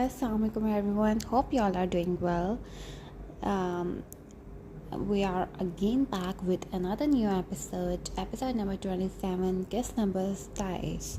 Assalamualaikum everyone. Hope you all are doing well. Um, we are again back with another new episode number 27, guest number 27.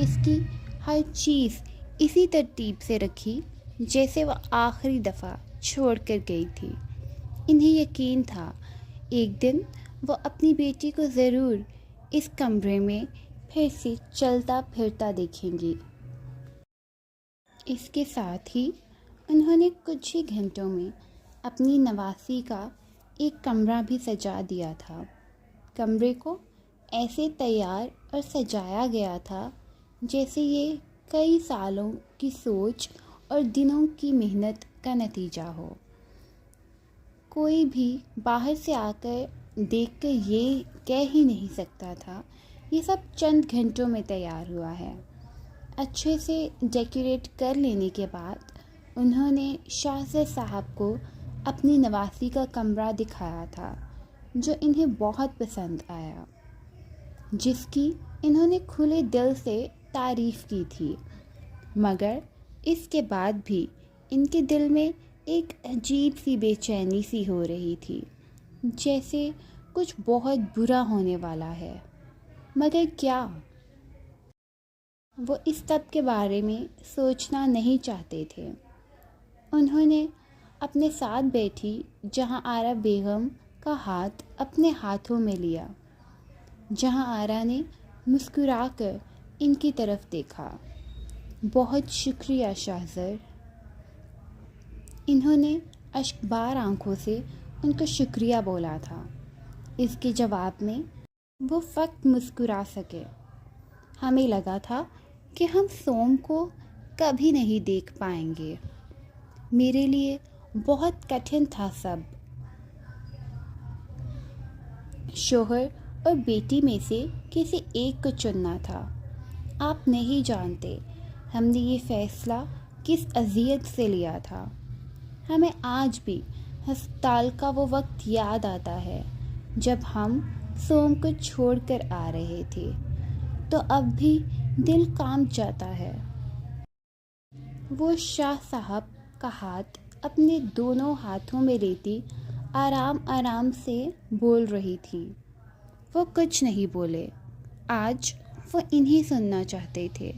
اس کی ہر چیز اسی ترتیب سے رکھی جیسے وہ آخری دفعہ چھوڑ کر گئی تھی۔ انہیں یقین تھا ایک دن وہ اپنی بیٹی کو ضرور اس کمرے میں پھر سے چلتا پھرتا دیکھیں گی۔ اس کے ساتھ ہی انہوں نے کچھ ہی گھنٹوں میں اپنی نواسی کا ایک کمرہ بھی سجا دیا تھا۔ کمرے کو ایسے تیار اور سجایا گیا تھا جیسے یہ کئی سالوں کی سوچ اور دنوں کی محنت کا نتیجہ ہو۔ کوئی بھی باہر سے آ کر دیکھ کر یہ کہہ ہی نہیں سکتا تھا یہ سب چند گھنٹوں میں تیار ہوا ہے۔ اچھے سے ڈیکوریٹ کر لینے کے بعد انہوں نے شاہزادہ صاحب کو اپنی نواسی کا کمرہ دکھایا تھا جو انہیں بہت پسند آیا، جس کی انہوں نے کھلے دل سے تعریف کی تھی، مگر اس کے بعد بھی ان کے دل میں ایک عجیب سی بے چینی سی ہو رہی تھی، جیسے کچھ بہت برا ہونے والا ہے، مگر کیا؟ وہ اس سب کے بارے میں سوچنا نہیں چاہتے تھے۔ انہوں نے اپنے ساتھ بیٹھی جہاں آرا بیگم کا ہاتھ اپنے ہاتھوں میں لیا۔ جہاں آرا نے مسکرا کر ان کی طرف دیکھا۔ بہت شکریہ شہزر۔ انہوں نے اشکبار آنکھوں سے ان کو شکریہ بولا تھا۔ اس کے جواب میں وہ فقط مسکرا سکے۔ ہمیں لگا تھا کہ ہم سوم کو کبھی نہیں دیکھ پائیں گے۔ میرے لیے بہت کٹھن تھا سب۔ شوہر اور بیٹی میں سے کسی ایک کو چننا تھا۔ آپ نہیں جانتے ہم نے یہ فیصلہ کس اذیت سے لیا تھا۔ ہمیں آج بھی ہسپتال کا وہ وقت یاد آتا ہے جب ہم سوم کو چھوڑ کر آ رہے تھے، تو اب بھی دل کانپ جاتا ہے۔ وہ شاہ صاحب کا ہاتھ اپنے دونوں ہاتھوں میں لیتی آرام آرام سے بول رہی تھی۔ وہ کچھ نہیں بولے۔ آج وہ انہیں سننا چاہتے تھے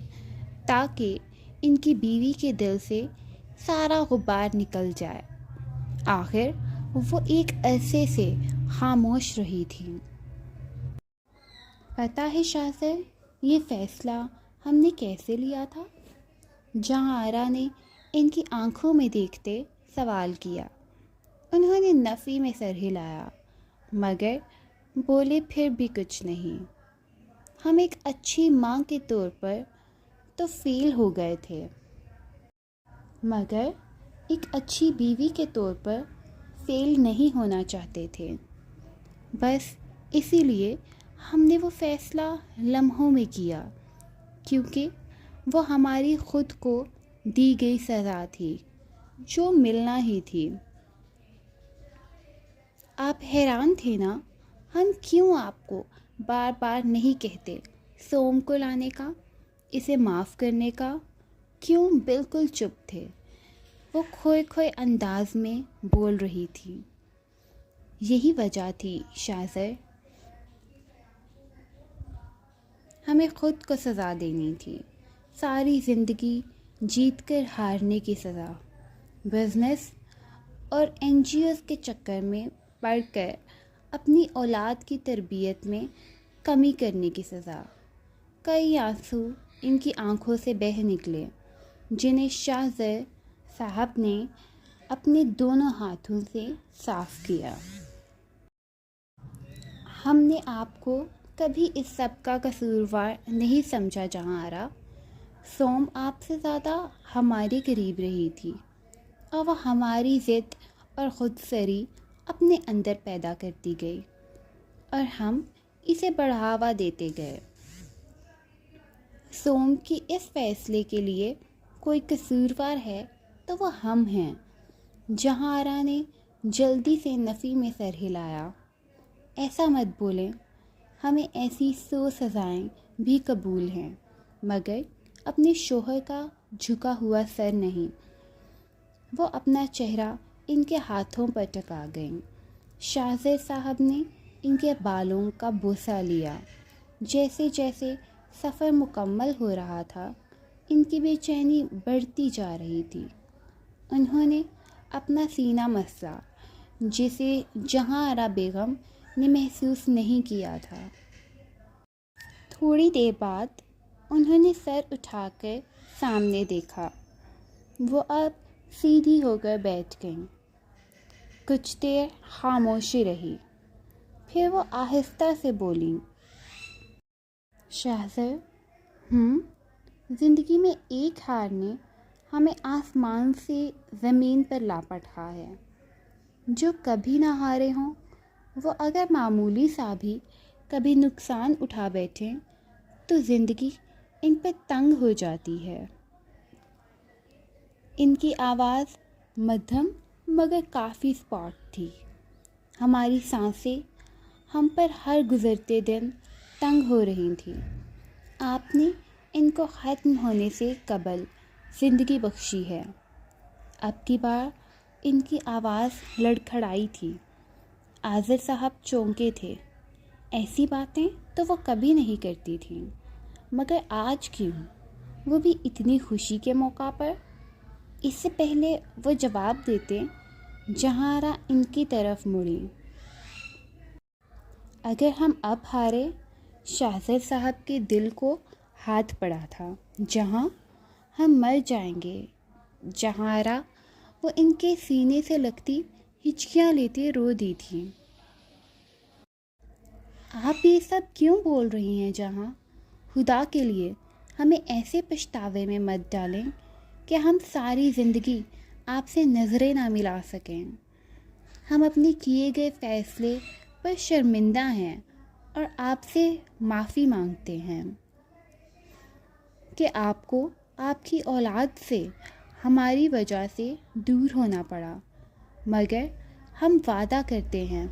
تاکہ ان کی بیوی کے دل سے سارا غبار نکل جائے۔ آخر وہ ایک عرصے سے خاموش رہی تھی۔ پتہ ہے شاہزر، یہ فیصلہ ہم نے کیسے لیا تھا؟ جہاں آرا نے ان کی آنکھوں میں دیکھتے سوال کیا۔ انہوں نے نفی میں سر ہلایا، مگر بولے پھر بھی کچھ نہیں۔ ہم ایک اچھی ماں کے طور پر تو فیل ہو گئے تھے، مگر ایک اچھی بیوی کے طور پر فیل نہیں ہونا چاہتے تھے۔ بس اسی لیے ہم نے وہ فیصلہ لمحوں میں کیا، کیونکہ وہ ہماری خود کو دی گئی سزا تھی جو ملنا ہی تھی۔ آپ حیران تھے نا ہم کیوں آپ کو بار بار نہیں کہتے سوم کو لانے کا، اسے معاف کرنے کا؟ کیوں بالکل چپ تھے؟ وہ کھوئے کھوئے انداز میں بول رہی تھی۔ یہی وجہ تھی شاہزر، ہمیں خود کو سزا دینی تھی، ساری زندگی جیت کر ہارنے کی سزا، بزنس اور NGOs کے چکر میں پڑھ کر اپنی اولاد کی تربیت میں کمی کرنے کی سزا۔ کئی آنسو ان کی آنکھوں سے بہہ نکلے جنہیں شاہزر صاحب نے اپنے دونوں ہاتھوں سے صاف کیا۔ ہم نے آپ کو کبھی اس سب کا قصوروار نہیں سمجھا جہاں آرا۔ سوم آپ سے زیادہ ہمارے قریب رہی تھی اور وہ ہماری ضد اور خود سری اپنے اندر پیدا کرتی گئی اور ہم اسے بڑھاوا دیتے گئے۔ سوم کی اس فیصلے کے لیے کوئی قصوروار ہے تو وہ ہم ہیں۔ جہاں آرا نے جلدی سے نفی میں سر ہلایا۔ ایسا مت بولیں، ہمیں ایسی 100 سزائیں بھی قبول ہیں، مگر اپنے شوہر کا جھکا ہوا سر نہیں۔ وہ اپنا چہرہ ان کے ہاتھوں پر ٹکا گئیں۔ شاہزر صاحب نے ان کے بالوں کا بوسہ لیا، جیسے جیسے سفر مکمل ہو رہا تھا ان کی بے چینی بڑھتی جا رہی تھی۔ انہوں نے اپنا سینہ مسلا جسے جہاں آرا بیگم نے محسوس نہیں کیا تھا۔ تھوڑی دیر بعد انہوں نے سر اٹھا کر سامنے دیکھا۔ وہ اب سیدھی ہو کر بیٹھ گئیں۔ کچھ دیر خاموشی رہی، پھر وہ آہستہ سے بولیں، شہزاد، زندگی میں ایک ہار نے ہمیں آسمان سے زمین پر لا پٹھا ہے۔ جو کبھی نہ ہارے ہوں وہ اگر معمولی سا بھی کبھی نقصان اٹھا بیٹھیں تو زندگی ان پہ تنگ ہو جاتی ہے۔ ان کی آواز مدھم مگر کافی اسپاٹ تھی۔ ہماری سانسیں ہم پر ہر گزرتے دن تنگ ہو رہی تھیں۔ آپ نے ان کو ختم ہونے سے قبل زندگی بخشی ہے۔ اب کی بار ان کی آواز لڑکھڑائی تھی۔ آذر صاحب چونکے تھے۔ ایسی باتیں تو وہ کبھی نہیں کرتی تھیں، مگر آج کیوں، وہ بھی اتنی خوشی کے موقع پر؟ اس سے پہلے وہ جواب دیتے جہاں آرا ان کی طرف مڑی، اگر ہم اب ہارے، شہزاد صاحب کے دل کو ہاتھ پڑا تھا، جہاں ہم مر جائیں گے۔ جہاں آرا وہ ان کے سینے سے لگتی ہچکیاں لیتے رو دی تھی۔ آپ یہ سب کیوں بول رہی ہیں جہاں؟ خدا کے لیے ہمیں ایسے پچھتاوے میں مت ڈالیں کہ ہم ساری زندگی آپ سے نظریں نہ ملا سکیں۔ ہم اپنے کیے گئے فیصلے پر شرمندہ ہیں اور آپ سے معافی مانگتے ہیں کہ آپ کو آپ کی اولاد سے ہماری وجہ سے دور ہونا پڑا، مگر ہم وعدہ کرتے ہیں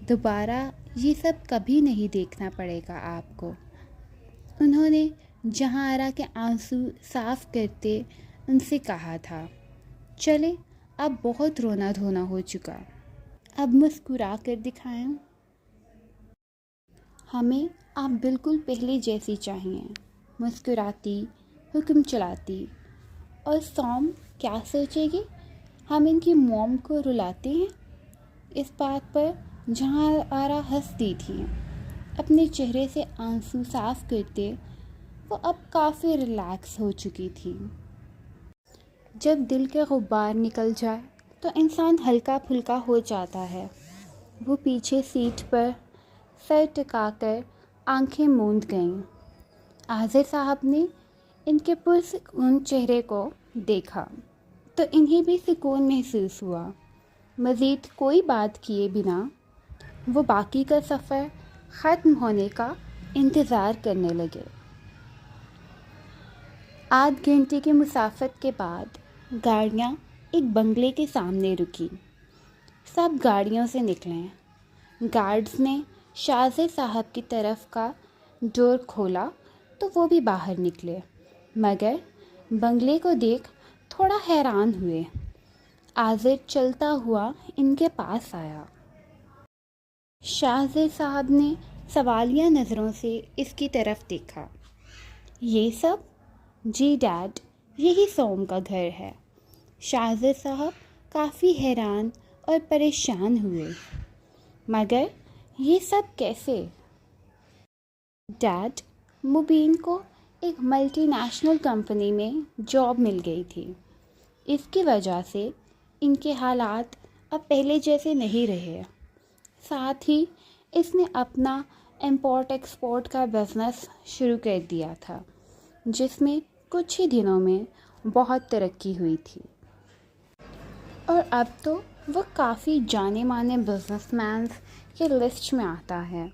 دوبارہ یہ سب کبھی نہیں دیکھنا پڑے گا آپ کو۔ انہوں نے جہاں آرا کے آنسو صاف کرتے ان سے کہا تھا، چلے اب بہت رونا دھونا ہو چکا، اب مسکرا کر دکھائیں۔ ہمیں آپ بالکل پہلے جیسی چاہیے، مسکراتی، حکم چلاتی۔ اور سوم کیا سوچے گی، ہم ان کی موم کو رلاتے ہیں؟ اس بات پر جہاں آرا ہنس دی تھی، اپنے چہرے سے آنسو صاف کرتے۔ وہ اب کافی ریلیکس ہو چکی تھی۔ جب دل کے غبار نکل جائے تو انسان ہلکا پھلکا ہو جاتا ہے۔ وہ پیچھے سیٹ پر سر ٹکا کر آنکھیں موند گئیں۔ آذر صاحب نے ان کے پرسکون چہرے کو دیکھا تو انہیں بھی سکون محسوس ہوا۔ مزید کوئی بات کیے بنا وہ باقی کا سفر ختم ہونے کا انتظار کرنے لگے۔ آدھ گھنٹے کی مسافت کے بعد گاڑیاں ایک بنگلے کے سامنے رکی۔ سب گاڑیوں سے نکلیں۔ گارڈز نے شہزاد صاحب کی طرف کا ڈور کھولا تو وہ بھی باہر نکلے، مگر بنگلے کو دیکھ تھوڑا حیران ہوئے۔ آذر چلتا ہوا ان کے پاس آیا۔ شہزاد صاحب نے سوالیہ نظروں سے اس کی طرف دیکھا۔ یہ سب؟ جی ڈیڈ، یہی سوم کا گھر ہے۔ شہزاد صاحب کافی حیران اور پریشان ہوئے، مگر یہ سب کیسے؟ ڈیڈ، مبین کو ایک ملٹی نیشنل کمپنی میں جاب مل گئی تھی۔ اس کی وجہ سے ان کے حالات اب پہلے جیسے نہیں رہے۔ ساتھ ہی اس نے اپنا امپورٹ ایکسپورٹ کا بزنس شروع کر دیا تھا، جس میں کچھ ہی دنوں میں بہت ترقی ہوئی تھی، اور اب تو وہ کافی جانے مانے بزنس مینز کے لسٹ میں آتا ہے۔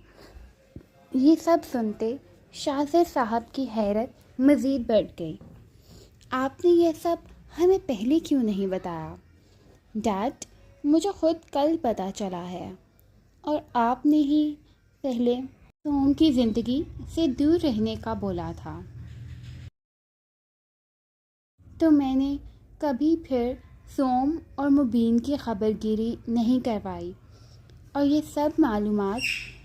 یہ سب سنتے شہزاد صاحب کی حیرت مزید بڑھ گئی۔ آپ نے یہ سب ہمیں پہلے کیوں نہیں بتایا؟ ڈیڈ، مجھے خود کل پتہ چلا ہے، اور آپ نے ہی پہلے سوم کی زندگی سے دور رہنے کا بولا تھا، تو میں نے کبھی پھر سوم اور مبین کی خبر گیری نہیں کروائی، اور یہ سب معلومات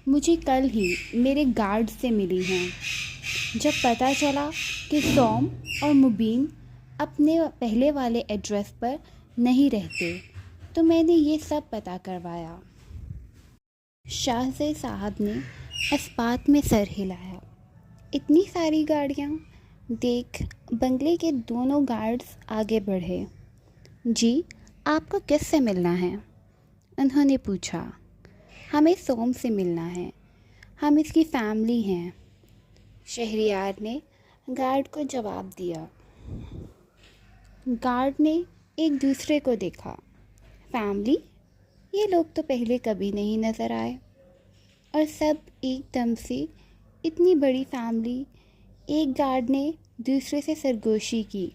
مجھے کل ہی میرے گارڈ سے ملی ہیں۔ جب پتہ چلا کہ سوم اور مبین اپنے پہلے والے ایڈریس پر نہیں رہتے تو میں نے یہ سب پتہ کروایا۔ شاہزیر صاحب نے اس بات میں سر ہلایا۔ اتنی ساری گاڑیاں؟ دیکھ بنگلے کے دونوں گارڈز آگے بڑھے۔ جی آپ کو کس سے ملنا ہے؟ انہوں نے پوچھا۔ ہمیں سوم سے ملنا ہے، ہم اس کی فیملی ہیں، شہریار نے گارڈ کو جواب دیا۔ گارڈ نے ایک دوسرے کو دیکھا۔ فیملی؟ یہ لوگ تو پہلے کبھی نہیں نظر آئے۔ اور سب ایک دم سے اتنی بڑی فیملی، ایک گارڈ نے دوسرے سے سرگوشی کی۔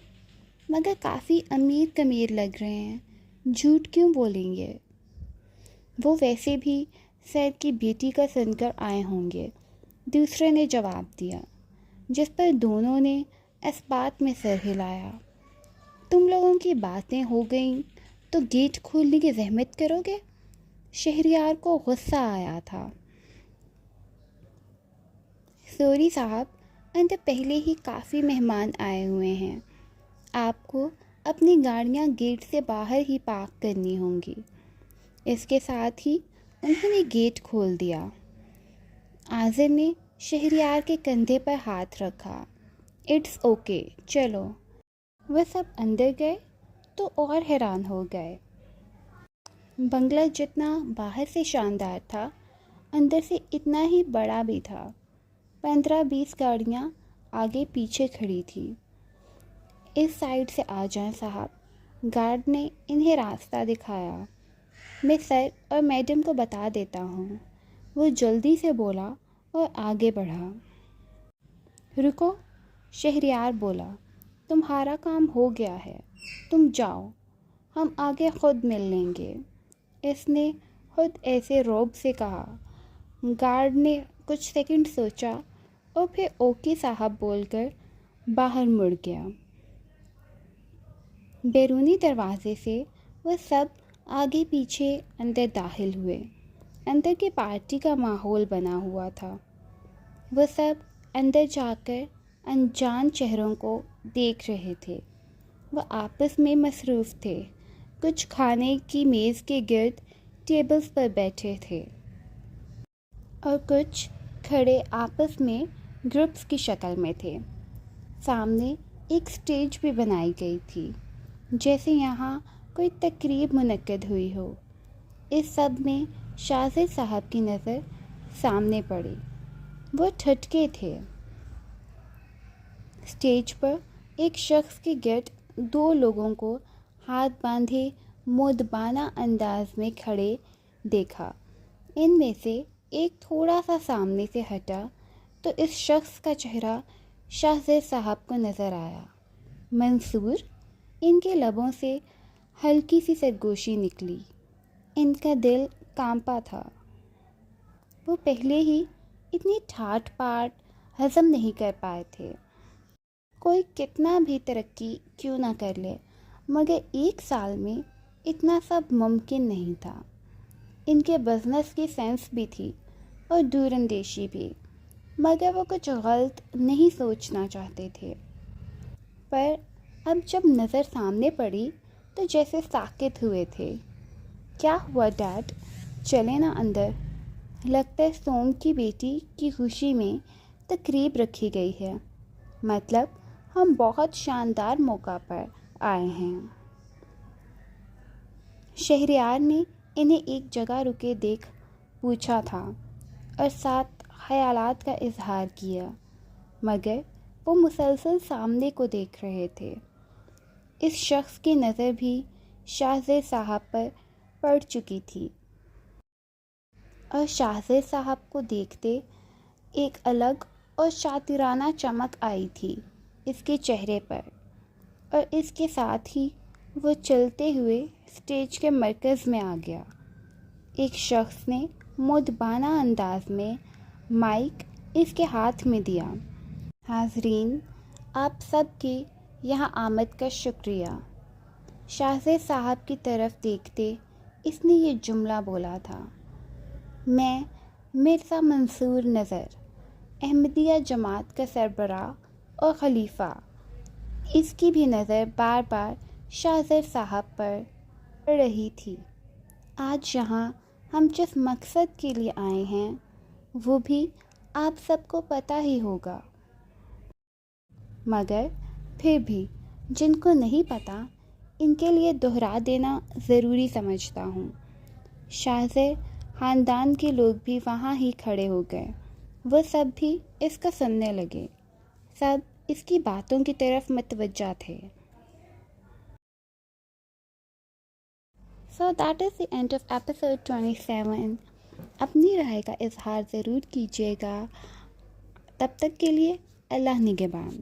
مگر کافی امیر کمیر لگ رہے ہیں، جھوٹ کیوں بولیں گے؟ وہ ویسے بھی سر کی بیٹی کا سن کر آئے ہوں گے، دوسرے نے جواب دیا، جس پر دونوں نے اس بات میں سر ہلایا۔ تم لوگوں کی باتیں ہو گئیں تو گیٹ کھولنے کی زحمت کرو گے؟ شہریار کو غصہ آیا تھا۔ سوری صاحب، اندر پہلے ہی کافی مہمان آئے ہوئے ہیں، آپ کو اپنی گاڑیاں گیٹ سے باہر ہی پارک کرنی ہوں گی۔ اس کے ساتھ ہی انہوں نے گیٹ کھول دیا۔ عاذر نے شہریار کے کندھے پر ہاتھ رکھا۔ اٹس اوکے، چلو۔ وہ سب اندر گئے تو اور حیران ہو گئے۔ بنگلہ جتنا باہر سے شاندار تھا، اندر سے اتنا ہی بڑا بھی تھا۔ 15-20 گاڑیاں آگے پیچھے کھڑی تھی۔ اس سائڈ سے آ جائیں صاحب، گارڈ نے انہیں راستہ دکھایا۔ میں سر اور میڈم کو بتا دیتا ہوں، وہ جلدی سے بولا اور آگے بڑھا۔ رکو، شہریار بولا، تمہارا کام ہو گیا ہے، تم جاؤ، ہم آگے خود مل لیں گے۔ اس نے خود ایسے رعب سے کہا۔ گارڈ نے کچھ سیکنڈ سوچا اور پھر اوکے صاحب بول کر باہر مڑ گیا۔ بیرونی دروازے سے وہ سب آگے پیچھے اندر داخل ہوئے۔ اندر کی پارٹی کا ماحول بنا ہوا تھا۔ وہ سب اندر جا کر انجان چہروں کو دیکھ رہے تھے۔ وہ آپس میں مصروف تھے، کچھ کھانے کی میز کے گرد ٹیبلز پر بیٹھے تھے اور کچھ کھڑے آپس میں گروپس کی شکل میں تھے۔ سامنے ایک سٹیج بھی بنائی گئی تھی، جیسے یہاں کوئی تقریب منعقد ہوئی ہو۔ اس سب میں شاہزیر صاحب کی نظر سامنے پڑی۔ وہ ٹھٹکے تھے۔ سٹیج پر ایک شخص کے گرد 2 لوگوں کو ہاتھ باندھے مؤدبانہ انداز میں کھڑے دیکھا۔ ان میں سے ایک تھوڑا سا سامنے سے ہٹا تو اس شخص کا چہرہ شاہزیر صاحب کو نظر آیا۔ منصور؟ ان کے لبوں سے ہلکی سی سرگوشی نکلی۔ ان کا دل کانپا تھا۔ وہ پہلے ہی اتنی ٹھاٹ پاٹ ہضم نہیں کر پائے تھے۔ کوئی کتنا بھی ترقی کیوں نہ کر لے، مگر 1 سال میں اتنا سب ممکن نہیں تھا۔ ان کے بزنس کی سینس بھی تھی اور دور اندیشی بھی، مگر وہ کچھ غلط نہیں سوچنا چاہتے تھے۔ پر اب جب نظر سامنے پڑی تو جیسے ساکت ہوئے تھے۔ کیا ہوا ڈیڈ؟ چلیں نا اندر، لگتا ہے سوم کی بیٹی کی خوشی میں تقریب رکھی گئی ہے، مطلب ہم بہت شاندار موقع پر آئے ہیں۔ شہریار نے انہیں ایک جگہ رکے دیکھ پوچھا تھا اور ساتھ خیالات کا اظہار کیا، مگر وہ مسلسل سامنے کو دیکھ رہے تھے۔ اس شخص کی نظر بھی شاہزیر صاحب پر پڑ چکی تھی اور شاہزیر صاحب کو دیکھتے ایک الگ اور شاطرانہ چمک آئی تھی اس کے چہرے پر، اور اس کے ساتھ ہی وہ چلتے ہوئے سٹیج کے مرکز میں آ گیا۔ ایک شخص نے مؤدبانہ انداز میں مائک اس کے ہاتھ میں دیا۔ حاضرین، آپ سب کی یہاں آمد کا شکریہ۔ شاہزیر صاحب کی طرف دیکھتے اس نے یہ جملہ بولا تھا۔ میں مرزا منصور نظر، احمدیہ جماعت کا سربراہ اور خلیفہ، اس کی بھی نظر بار بار شاہ زر صاحب پر پڑ رہی تھی۔ آج یہاں ہم جس مقصد کے لیے آئے ہیں وہ بھی آپ سب کو پتہ ہی ہوگا، مگر پھر بھی جن کو نہیں پتہ ان کے لیے دہرا دینا ضروری سمجھتا ہوں۔ شاہ زر خاندان کے لوگ بھی وہاں ہی کھڑے ہو گئے، وہ سب بھی اس کا سننے لگے، سب اس کی باتوں کی طرف متوجہ تھے۔ So that is the end of episode 27. اپنی رائے کا اظہار ضرور کیجیے گا، تب تک کے لیے اللہ نگہبان۔